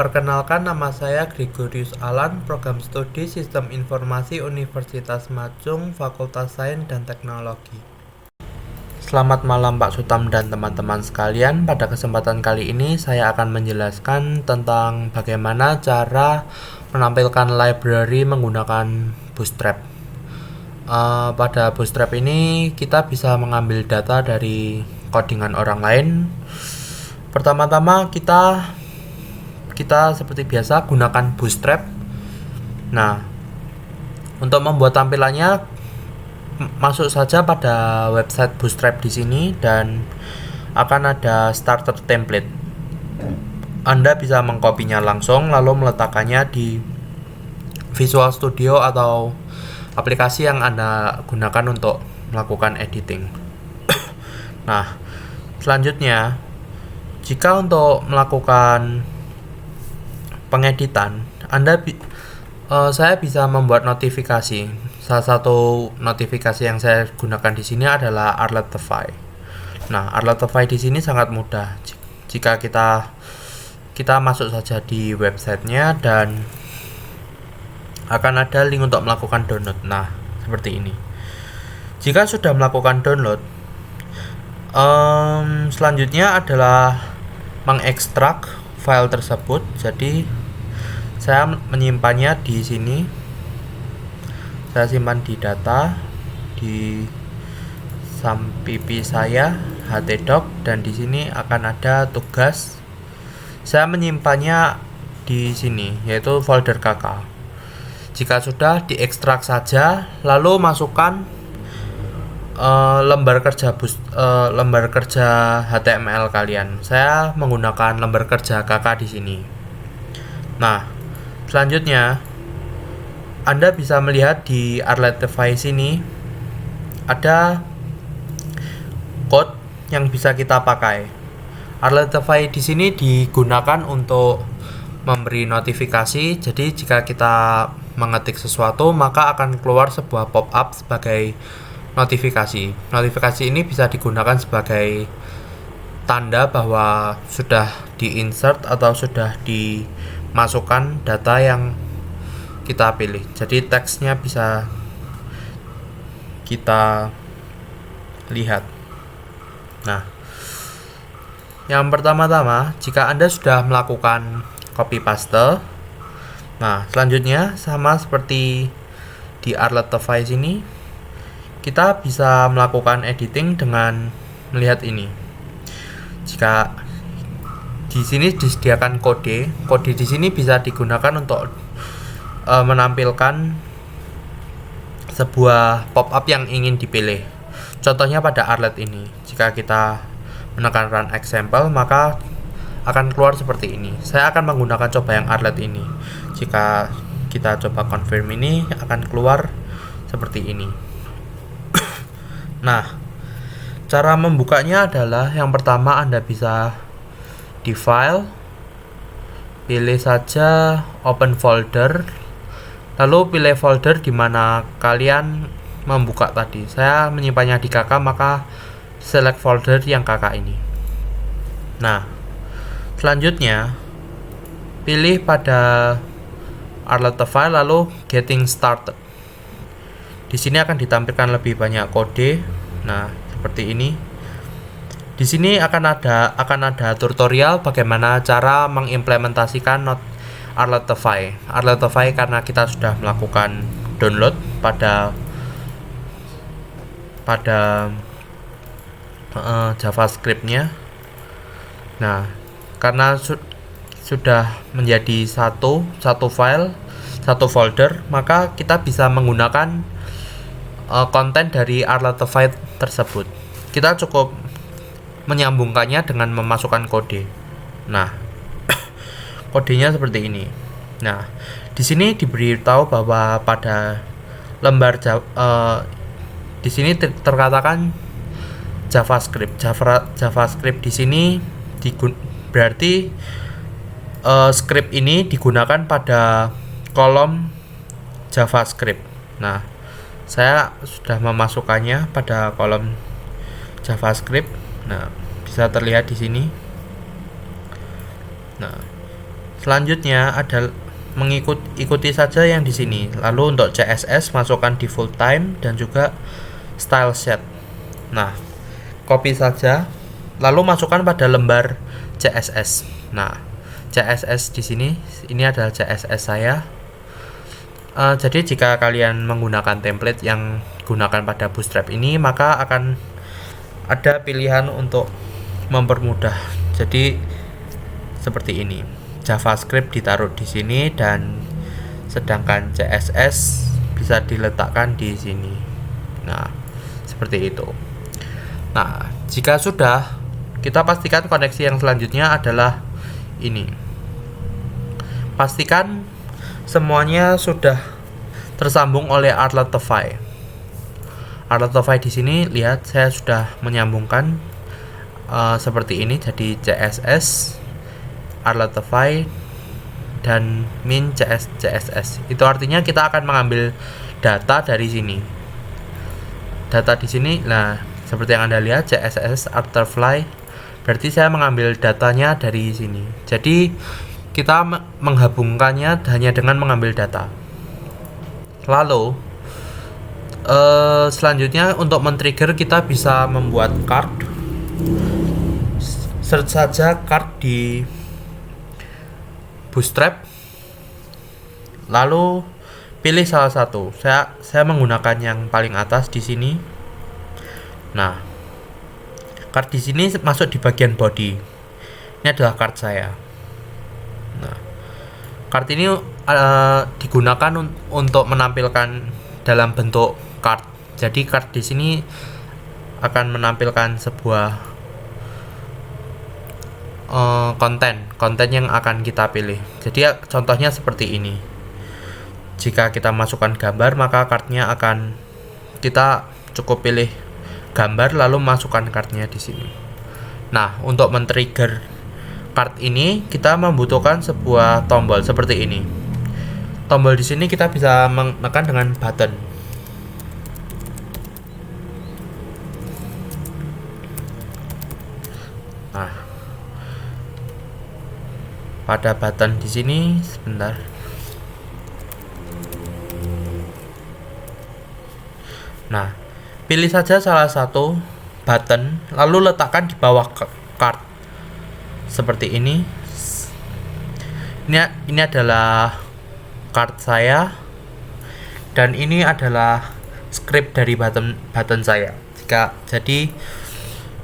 Perkenalkan, nama saya Gregorius Alan, Program Studi Sistem Informasi Universitas Majung, Fakultas Sains dan Teknologi. Selamat malam Pak Sutam dan teman-teman sekalian. Pada kesempatan kali ini saya akan menjelaskan tentang bagaimana cara menampilkan library menggunakan Bootstrap. Pada Bootstrap ini kita bisa mengambil data dari codingan orang lain. Pertama-tama kita seperti biasa gunakan Bootstrap. Nah, untuk membuat tampilannya masuk saja pada website Bootstrap di sini dan akan ada starter template. Anda bisa mengkopinya langsung lalu meletakkannya di Visual Studio atau aplikasi yang Anda gunakan untuk melakukan editing. Nah, selanjutnya jika untuk melakukan pengeditan, saya bisa membuat notifikasi. Salah satu notifikasi yang saya gunakan di sini adalah Alertify. Nah, Alertify di sini sangat mudah. Jika kita masuk saja di websitenya dan akan ada link untuk melakukan download. Nah, seperti ini. Jika sudah melakukan download, selanjutnya adalah mengekstrak file tersebut. Jadi saya menyimpannya di sini. Saya simpan di data di sampipi saya htdoc dan di sini akan ada tugas. Saya menyimpannya di sini yaitu folder KK. Jika sudah diekstrak saja lalu masukkan lembar kerja HTML kalian. Saya menggunakan lembar kerja KK di sini. Nah, selanjutnya Anda bisa melihat di Alertify sini ada code yang bisa kita pakai. Alertify di sini digunakan untuk memberi notifikasi. Jadi jika kita mengetik sesuatu maka akan keluar sebuah pop-up sebagai notifikasi. Notifikasi ini bisa digunakan sebagai tanda bahwa sudah di-insert atau sudah dimasukkan data yang kita pilih. Jadi teksnya bisa kita lihat. Nah, yang pertama-tama jika Anda sudah melakukan copy paste, nah selanjutnya sama seperti di Alertify sini, kita bisa melakukan editing dengan melihat ini. Jika di sini disediakan kode di sini bisa digunakan untuk menampilkan sebuah pop-up yang ingin dipilih. Contohnya pada Arlet ini. Jika kita menekan run example maka akan keluar seperti ini. Saya akan menggunakan coba yang Arlet ini. Jika kita coba confirm ini akan keluar seperti ini. Nah, cara membukanya adalah yang pertama Anda bisa di file, pilih saja open folder, lalu pilih folder di mana kalian membuka tadi. Saya menyimpannya di KK maka select folder yang KK ini. Nah, selanjutnya pilih pada Alertify lalu getting started. Di sini akan ditampilkan lebih banyak kode. Nah, seperti ini. Di sini akan ada tutorial bagaimana cara mengimplementasikan Alertify. Alertify karena kita sudah melakukan download pada JavaScript-nya. Nah, karena sudah menjadi satu file, satu folder, maka kita bisa menggunakan konten dari Alertify tersebut. Kita cukup menyambungkannya dengan memasukkan kode. Nah, kodenya seperti ini. Nah, di sini diberitahu bahwa pada lembar di sini terkatakan JavaScript. JavaScript di sini berarti script ini digunakan pada kolom JavaScript. Nah, saya sudah memasukkannya pada kolom JavaScript. Nah, bisa terlihat di sini. Nah, Selanjutnya ada ikuti saja yang di sini. Lalu untuk CSS masukkan di full time dan juga style sheet. Nah, copy saja lalu masukkan pada lembar CSS. Nah, CSS di sini ini adalah CSS saya. Jadi jika kalian menggunakan template yang gunakan pada Bootstrap ini, maka akan ada pilihan untuk mempermudah. Jadi seperti ini. JavaScript ditaruh di sini dan sedangkan CSS bisa diletakkan di sini. Nah, seperti itu. Nah, jika sudah, kita pastikan koneksi yang selanjutnya adalah ini. Pastikan semuanya sudah tersambung oleh Artlify. Artlify di sini lihat saya sudah menyambungkan seperti ini. Jadi CSS, Artlify dan min CSS. Itu artinya kita akan mengambil data dari sini. Data di sini, nah seperti yang Anda lihat CSS Artlify, berarti saya mengambil datanya dari sini. Jadi kita menggabungkannya hanya dengan mengambil data. Lalu selanjutnya untuk men-trigger kita bisa membuat card. Search saja card di Bootstrap, lalu pilih salah satu. Saya menggunakan yang paling atas di sini. Nah, card di sini masuk di bagian body. Ini adalah card saya. Nah, card ini digunakan untuk menampilkan dalam bentuk card. Jadi card di sini akan menampilkan sebuah konten yang akan kita pilih. Jadi contohnya seperti ini. Jika kita masukkan gambar, maka cardnya akan kita cukup pilih gambar lalu masukkan cardnya di sini. Nah, untuk men-trigger card ini kita membutuhkan sebuah tombol seperti ini. Tombol di sini kita bisa menekan dengan button. Nah, pada button di sini sebentar. Nah, pilih saja salah satu button lalu letakkan di bawah card seperti ini. Ini adalah card saya dan ini adalah script dari button saya. Jadi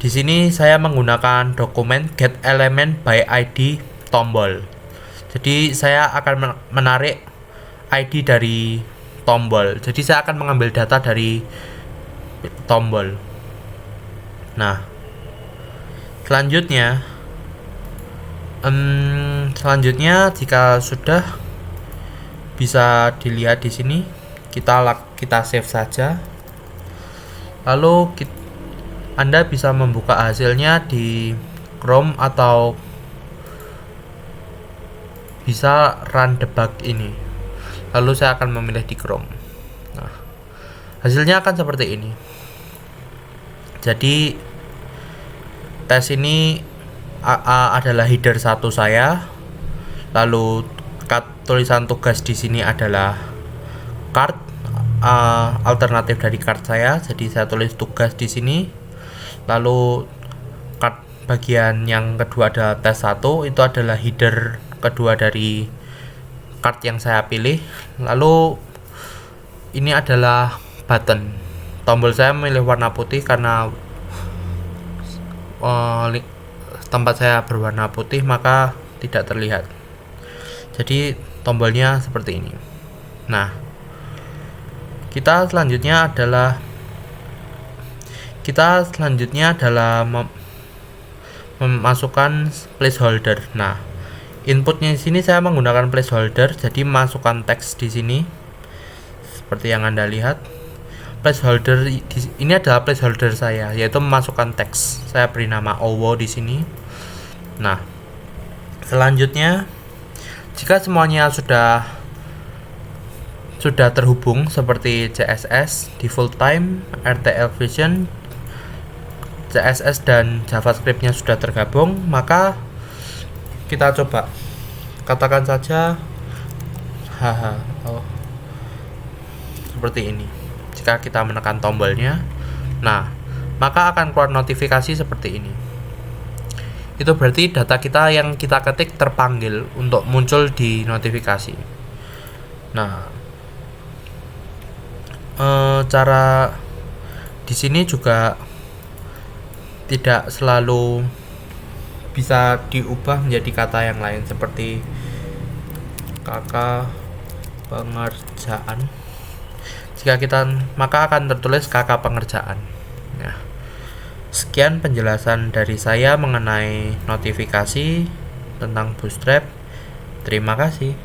di sini saya menggunakan dokumen get element by ID tombol. Jadi saya akan menarik ID dari tombol. Jadi saya akan mengambil data dari tombol. Nah, selanjutnya jika sudah bisa dilihat di sini, kita save saja. Lalu Anda bisa membuka hasilnya di Chrome atau bisa run debug ini. Lalu saya akan memilih di Chrome. Nah, hasilnya akan seperti ini. Jadi tes ini adalah header 1 saya. Lalu tulisan tugas di sini adalah card, alternatif dari card saya. Jadi saya tulis tugas di sini. Lalu card bagian yang kedua adalah tes 1, itu adalah header kedua dari card yang saya pilih. Lalu ini adalah button. Tombol saya memilih warna putih karena tempat saya berwarna putih maka tidak terlihat. Jadi tombolnya seperti ini. Nah, kita selanjutnya adalah memasukkan placeholder. Nah, inputnya di sini saya menggunakan placeholder, jadi masukkan teks di sini seperti yang Anda lihat. Placeholder ini adalah placeholder saya, yaitu memasukkan teks. Saya beri nama OWO di sini. Nah, selanjutnya jika semuanya sudah terhubung seperti CSS, default time, RTL Vision, CSS dan JavaScript-nya sudah tergabung, maka kita coba Katakan saja haha, seperti ini. Jika kita menekan tombolnya, nah, maka akan keluar notifikasi seperti ini. Itu berarti data kita yang kita ketik terpanggil untuk muncul di notifikasi. Nah, cara di sini juga tidak selalu bisa diubah menjadi kata yang lain seperti kakak pengerjaan. Jika kita maka akan tertulis kakak pengerjaan. Nah, sekian penjelasan dari saya mengenai notifikasi tentang Bootstrap. Terima kasih.